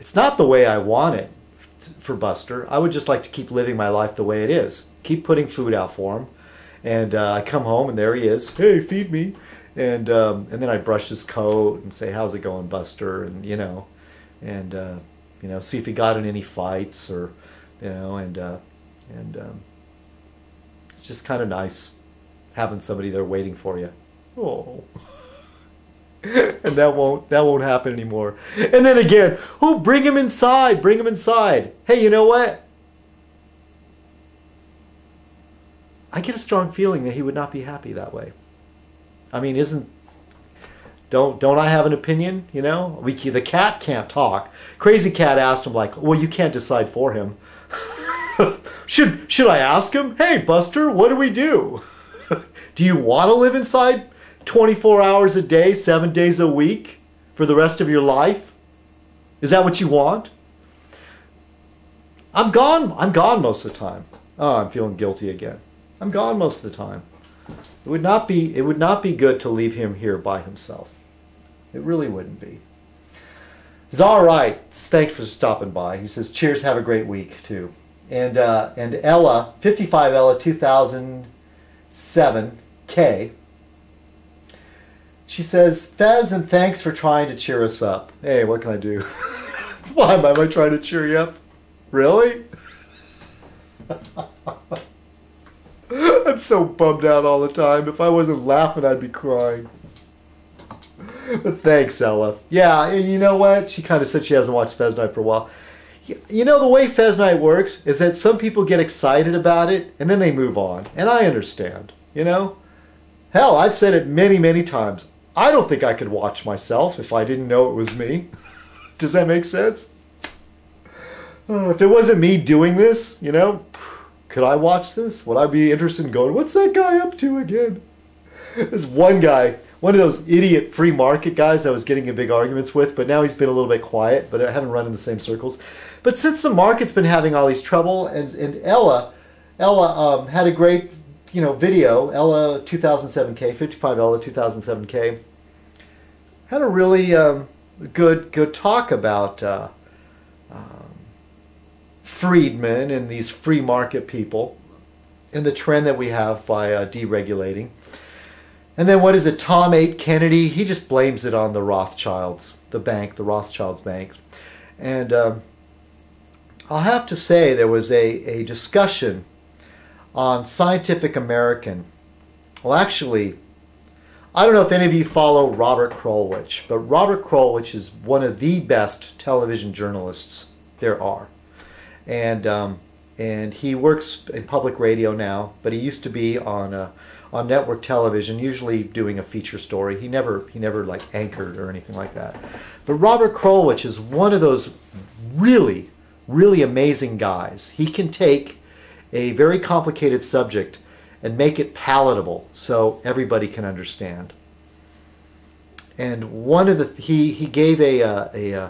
it's not the way I want it for Buster. I would just like to keep living my life the way it is. Keep putting food out for him. And I come home and there he is. Hey, feed me. And then I brush his coat and say, how's it going, Buster? And, see if he got in any fights or, it's just kind of nice having somebody there waiting for you. Oh. And that won't happen anymore. And then again, oh, bring him inside. Bring him inside. Hey, you know what? I get a strong feeling that he would not be happy that way. I mean, don't I have an opinion? The cat can't talk. Crazy Cat asked him, like, well, you can't decide for him. Should I ask him? Hey, Buster, what do we do? Do you want to live inside 24 hours a day, 7 days a week for the rest of your life? Is that what you want? I'm gone most of the time. Oh, I'm feeling guilty again. I'm gone most of the time. It would not be good to leave him here by himself. It really wouldn't be. He's all right. Thanks for stopping by. He says, cheers, have a great week too. And Ella, 55 Ella 2007 K. She says, Fez, and thanks for trying to cheer us up. Hey, what can I do? Why am I trying to cheer you up? Really? I'm so bummed out all the time. If I wasn't laughing, I'd be crying. But thanks, Ella. Yeah, and you know what? She kind of said she hasn't watched Fez Night for a while. You know, the way Fez Night works is that some people get excited about it, and then they move on. And I understand, Hell, I've said it many, many times. I don't think I could watch myself if I didn't know it was me. Does that make sense? If it wasn't me doing this, could I watch this? Would I be interested in going, what's that guy up to again? This one guy, one of those idiot free market guys I was getting in big arguments with, but now he's been a little bit quiet, but I haven't run in the same circles. But since the market's been having all these trouble, and Ella had a great video, Ella 2007K, 55 Ella 2007K, had a really good talk about freedmen and these free market people and the trend that we have by deregulating. And then what is it, Tom 8 Kennedy, he just blames it on the Rothschilds, the Rothschilds bank. And I'll have to say there was a discussion on Scientific American. Well, actually, I don't know if any of you follow Robert Krulwich, but Robert Krulwich is one of the best television journalists there are. And he works in public radio now, but he used to be on network television, usually doing a feature story. He never like anchored or anything like that. But Robert Krulwich is one of those really, really amazing guys. He can take a very complicated subject and make it palatable so everybody can understand. And one of the he gave a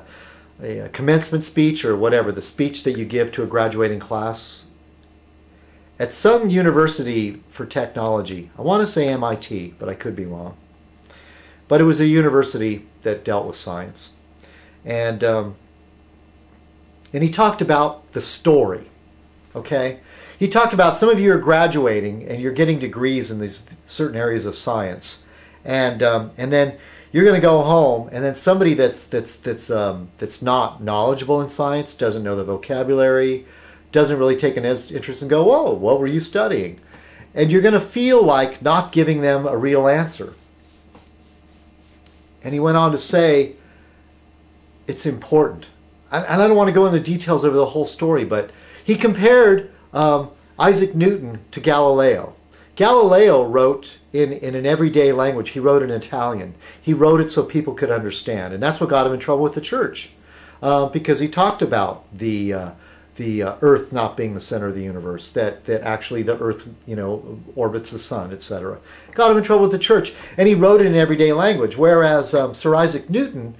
commencement speech or whatever, the speech that you give to a graduating class at some university for technology. I want to say MIT, but I could be wrong. But it was a university that dealt with science. And he talked about the story, okay? He talked about some of you are graduating and you're getting degrees in these certain areas of science. And then you're going to go home, and then somebody that's not knowledgeable in science, doesn't know the vocabulary, doesn't really take an interest and go, whoa, what were you studying? And you're going to feel like not giving them a real answer. And he went on to say, it's important. And I don't want to go into details over the whole story, but he compared Isaac Newton to Galileo. Galileo wrote in an everyday language. He wrote in Italian. He wrote it so people could understand. And that's what got him in trouble with the church. Because he talked about the Earth not being the center of the universe, that actually the Earth, orbits the sun, etc. Got him in trouble with the church. And he wrote it in everyday language. Whereas Sir Isaac Newton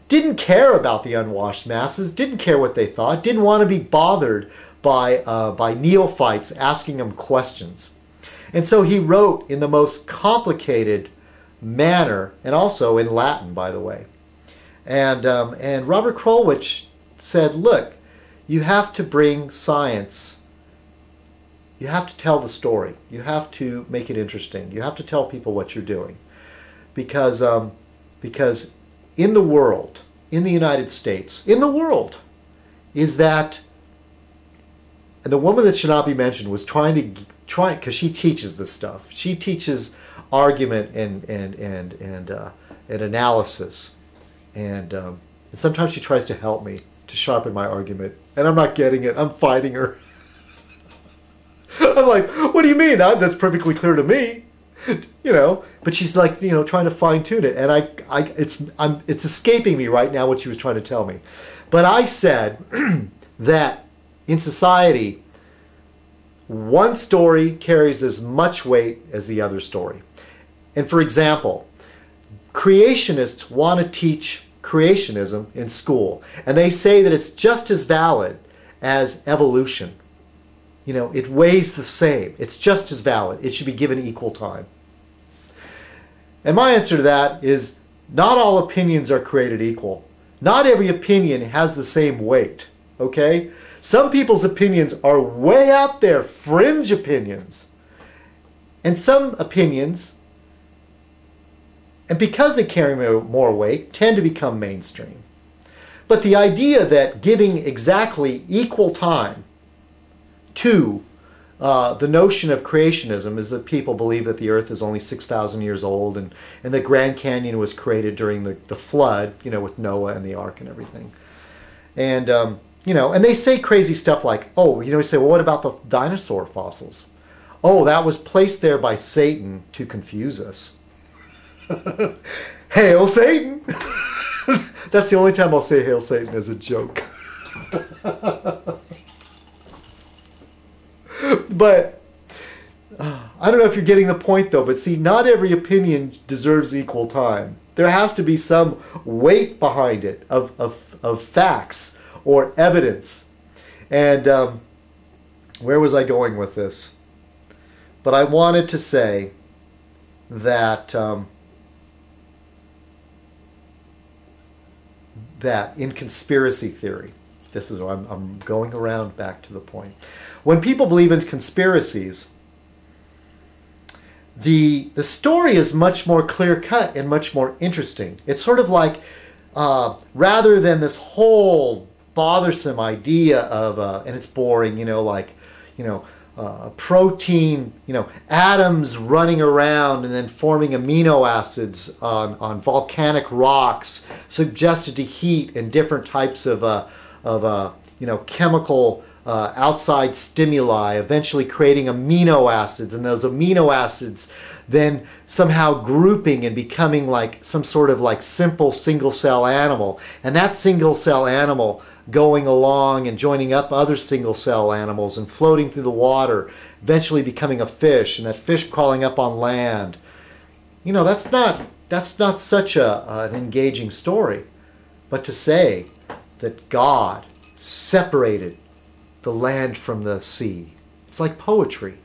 didn't care about the unwashed masses, didn't care what they thought, didn't want to be bothered by neophytes asking him questions. And so he wrote in the most complicated manner, and also in Latin, by the way. And Robert Krulwich said, look, you have to bring science. You have to tell the story. You have to make it interesting. You have to tell people what you're doing. Because in the world, in the United States, in the world, is that, and the woman that should not be mentioned was trying, because she teaches this stuff. She teaches argument and analysis. And sometimes she tries to help me to sharpen my argument. And I'm not getting it. I'm fighting her. I'm like, what do you mean? That's perfectly clear to me. But she's like, trying to fine tune it. And it's escaping me right now what she was trying to tell me. But I said that in society, one story carries as much weight as the other story. And for example, creationists want to teach creationism in school. And they say that it's just as valid as evolution. It weighs the same. It's just as valid. It should be given equal time. And my answer to that is not all opinions are created equal. Not every opinion has the same weight, okay? Some people's opinions are way out there, fringe opinions. And some opinions, and because they carry more weight, tend to become mainstream. But the idea that giving exactly equal time to the notion of creationism is that people believe that the earth is only 6,000 years old and the Grand Canyon was created during the flood, with Noah and the ark and everything. And, and they say crazy stuff like, you say, well, what about the dinosaur fossils? Oh, that was placed there by Satan to confuse us. Hail Satan! That's the only time I'll say Hail Satan as a joke. But I don't know if you're getting the point though, but see, not every opinion deserves equal time. There has to be some weight behind it of facts or evidence. And where was I going with this? But I wanted to say that that in conspiracy theory, this is I'm going around back to the point. When people believe in conspiracies, the story is much more clear-cut and much more interesting. It's sort of like, rather than this whole bothersome idea of, and it's boring, protein, atoms running around and then forming amino acids on volcanic rocks, subjected to heat and different types of chemical outside stimuli, eventually creating amino acids, and those amino acids then somehow grouping and becoming like some sort of like simple single cell animal, and that single cell animal going along and joining up other single cell animals and floating through the water, eventually becoming a fish, and that fish crawling up on land. That's not such an engaging story. But to say that God separated the land from the sea, it's like poetry.